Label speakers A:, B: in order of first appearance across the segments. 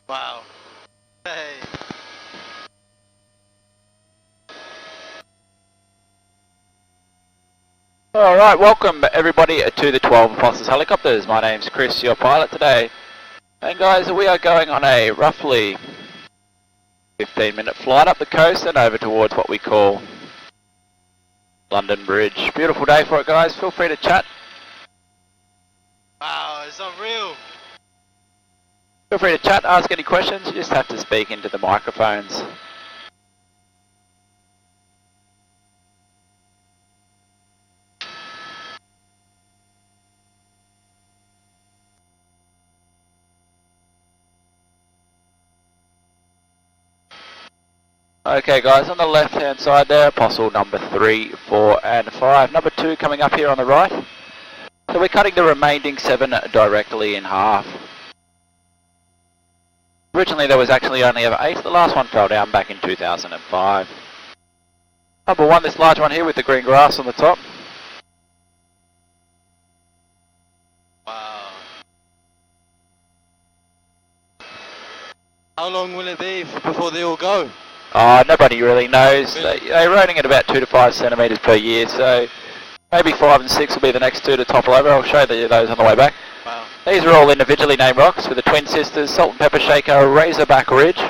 A: Wow. Hey.
B: Alright, welcome everybody to the 12 Apostles Helicopters. My name's Chris, your pilot today. And guys, we are going on a roughly 15-minute flight up the coast and over towards what we call London Bridge. Beautiful day for it, guys. Feel free to chat.
A: Wow, it's unreal.
B: Feel free to chat, ask any questions. You just have to speak into the microphones. Okay guys, on the left hand side there, Apostle number 3, 4 and 5. Number 2 coming up here on the right. So we're cutting the remaining 7 directly in half. Originally there was actually only ever 8, the last one fell down back in 2005. Number 1, this large one here with the green grass on the top.
A: Wow. How long will it be before they all go?
B: Nobody really knows. They're running at about 2 to 5 centimetres per year, so maybe 5 and 6 will be the next 2 to topple over. I'll show you those on the way back.
A: Wow.
B: These are all individually named rocks with the Twin Sisters, Salt and Pepper Shaker, Razorback Ridge,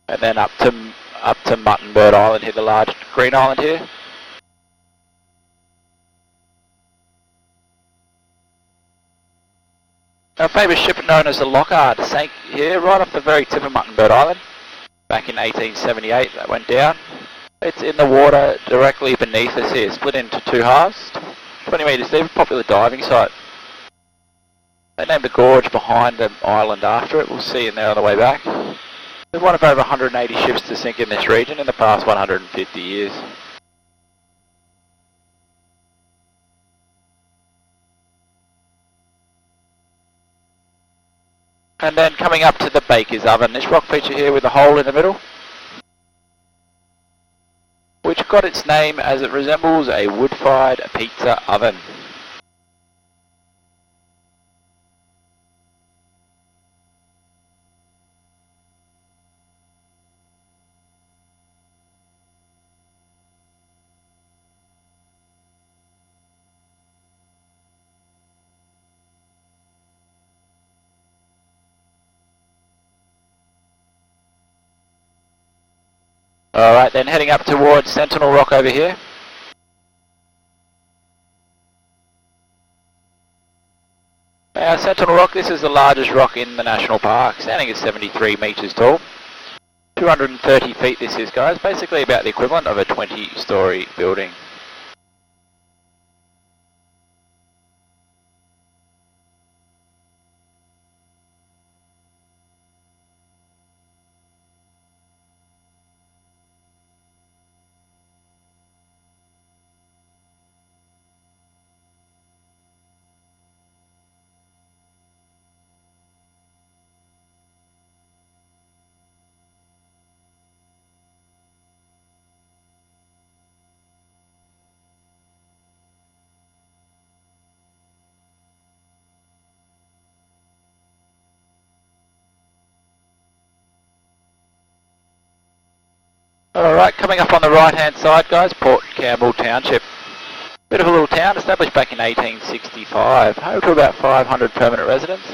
B: and then up to Muttonbird Island here, the large green island here. Our famous ship known as the Lockhart sank here right off the very tip of Muttonbird Island. Back in 1878 that went down. It's in the water directly beneath us here, split into 2 halves, 20 metres deep, a popular diving site. They named a gorge behind the island after it, we'll see in there on the way back. There's one of over 180 ships to sink in this region in the past 150 years. And then coming up to the baker's oven, this rock feature here with a hole in the middle, which got its name as it resembles a wood-fired pizza oven. Alright, then heading up towards Sentinel Rock over here. Now Sentinel Rock, this is the largest rock in the National Park, standing at 73 metres tall. 230 feet this is, guys, basically about the equivalent of a 20-storey building. Alright, coming up on the right hand side, guys, Port Campbell Township. Bit of a little town established back in 1865, home to about 500 permanent residents.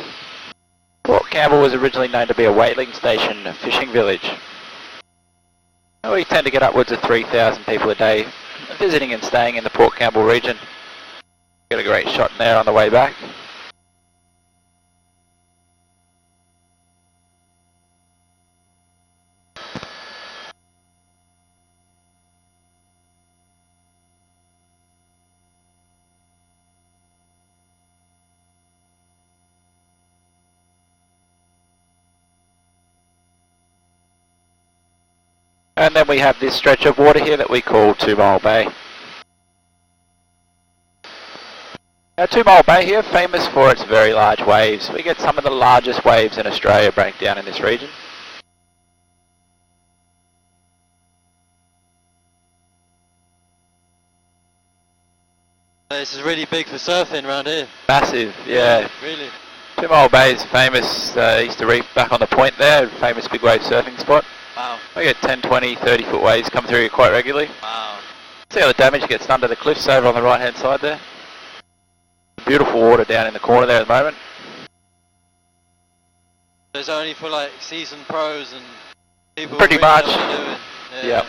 B: Port Campbell was originally known to be a whaling station, a fishing village. We tend to get upwards of 3,000 people a day visiting and staying in the Port Campbell region. Got a great shot in there on the way back. And then we have this stretch of water here that we call 2 Mile Bay. Now 2 Mile Bay here, famous for its very large waves. We get some of the largest waves in Australia break down in this region.
A: This is really big for surfing around here.
B: Massive, yeah.
A: Really?
B: Two Mile Bay is famous Easter Reef back on the point there, famous big wave surfing spot.
A: Wow.
B: We get 10, 20, 30 foot waves come through here quite regularly.
A: Wow.
B: See how the damage gets done to the cliffs over on the right hand side there. Beautiful water down in the corner there at the moment.
A: There's only for like seasoned pros and people
B: Pretty
A: who really
B: much.
A: know what they're doing.
B: Yeah.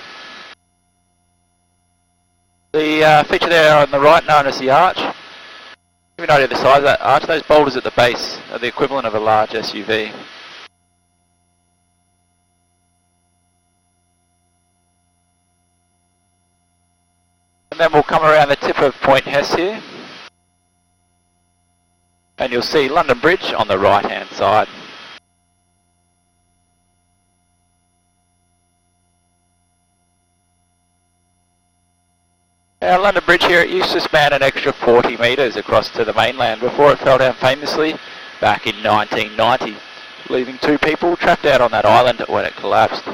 B: The feature there on the right known as the arch. Give you an idea of the size of that arch. Those boulders at the base are the equivalent of a large SUV. And then we'll come around the tip of Point Hess here. And you'll see London Bridge on the right hand side. Now London Bridge here, it used to span an extra 40 metres across to the mainland before it fell down famously back in 1990, leaving 2 people trapped out on that island when it collapsed.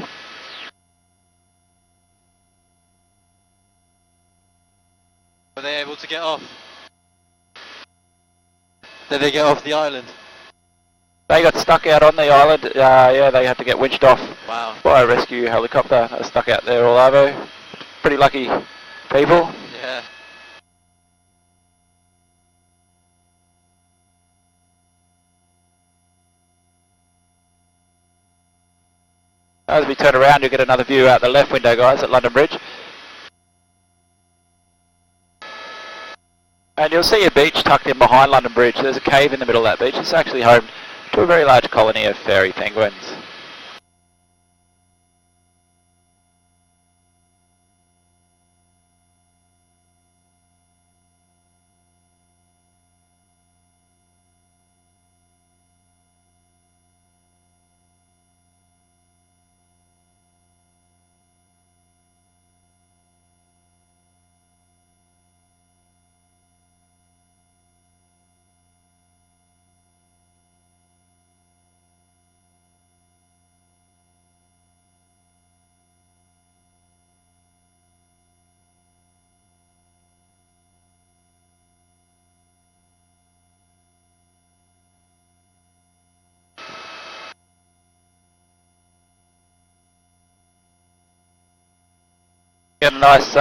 A: Were they able to get off? Did they get off the island?
B: They got stuck out on the island, yeah, they had to get winched off
A: Wow.
B: by a rescue helicopter. They were stuck out there all over. Pretty lucky people.
A: Yeah.
B: As we turn around, you'll get another view out the left window, guys, at London Bridge. And you'll see a beach tucked in behind London Bridge. There's a cave in the middle of that beach. It's actually home to a very large colony of fairy penguins. Get a nice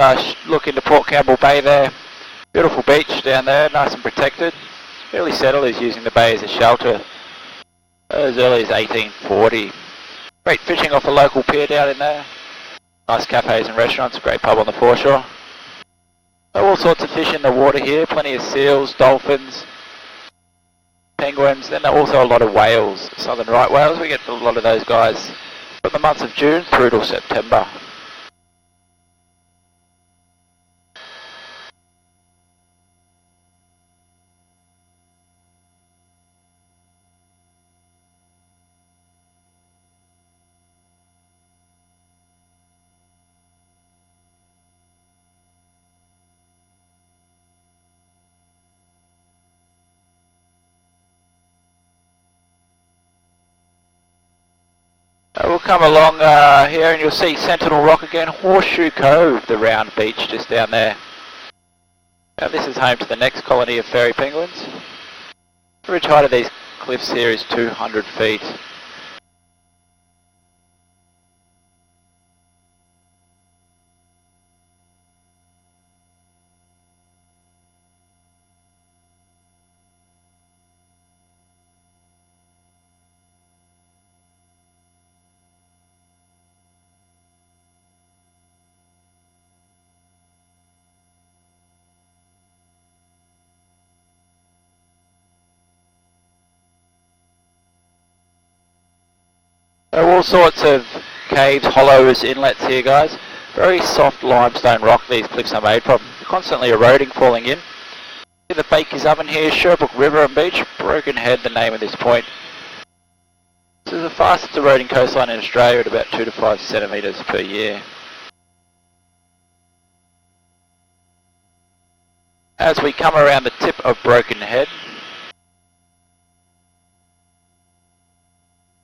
B: look into Port Campbell Bay there. Beautiful beach down there, nice and protected. Early settlers using the bay as a shelter as early as 1840. Great fishing off a local pier down in there. Nice cafes and restaurants, great pub on the foreshore. All sorts of fish in the water here, plenty of seals, dolphins, penguins, then also a lot of whales, southern right whales. We get a lot of those guys from the months of June through till September. We'll come along here and you'll see Sentinel Rock again, Horseshoe Cove, the round beach just down there. Now this is home to the next colony of fairy penguins. The ridge height of these cliffs here is 200 feet. All sorts of caves, hollows, inlets here, guys. Very soft limestone rock these cliffs are made from. Constantly eroding, falling in. See the Baker's Oven here, Sherbrooke River and Beach, Broken Head, the name of this point. This is the fastest eroding coastline in Australia at about 2 to 5 centimetres per year. As we come around the tip of Broken Head,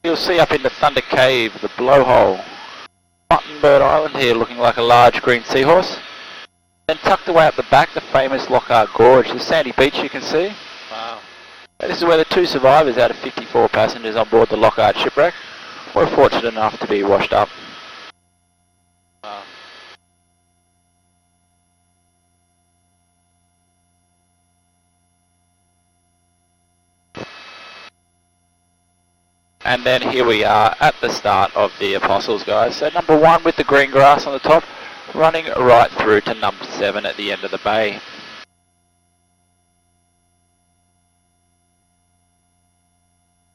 B: you'll see up in the Thunder Cave, the blowhole. Muttonbird Island here looking like a large green seahorse. Then tucked away up the back, the famous Lockhart Gorge, the sandy beach you can see.
A: Wow.
B: This is where the 2 survivors out of 54 passengers on board the Lockhart shipwreck were fortunate enough to be washed up.
A: Wow.
B: And then here we are at the start of the Apostles, guys. So number 1 with the green grass on the top, running right through to number 7 at the end of the bay.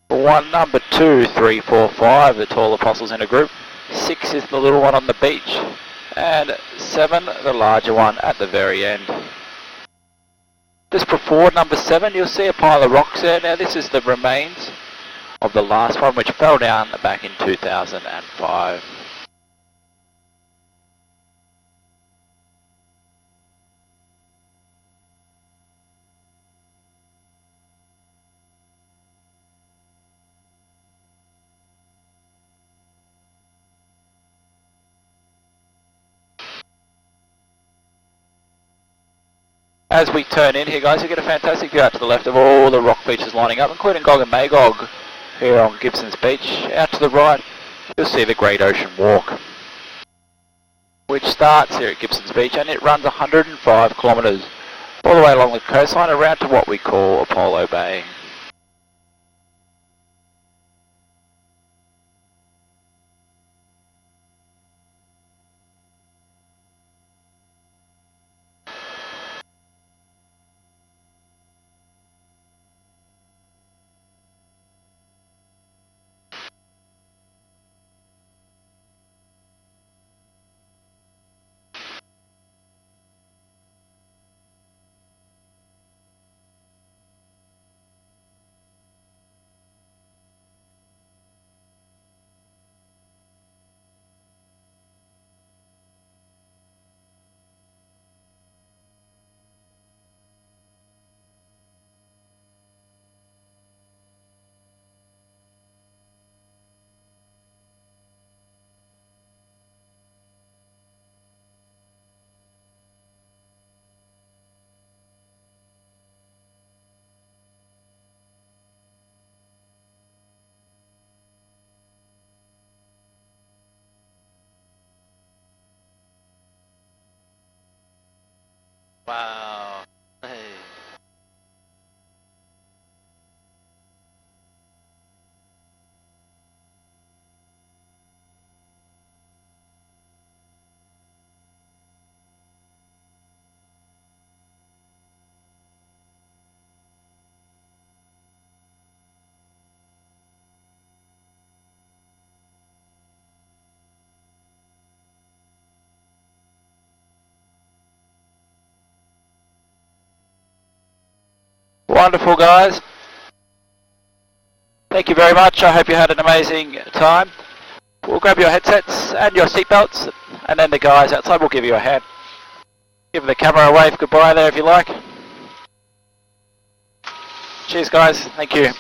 B: One, number 2, 3, 4, 5, the tall Apostles in a group. 6 is the little one on the beach. And 7, the larger one at the very end. Just before number 7, you'll see a pile of rocks there. Now this is the remains of the last one, which fell down back in 2005. As we turn in here, guys, you get a fantastic view out to the left of all the rock features lining up, including Gog and Magog here on Gibsons Beach. Out to the right, you'll see the Great Ocean Walk, which starts here at Gibsons Beach, and it runs 105 kilometres all the way along the coastline around to what we call Apollo Bay.
A: Wow. Hey.
B: Wonderful, guys. Thank you very much. I hope you had an amazing time. We'll grab your headsets and your seatbelts, and then the guys outside will give you a hand. Give the camera a wave goodbye there if you like. Cheers, guys. Thank you.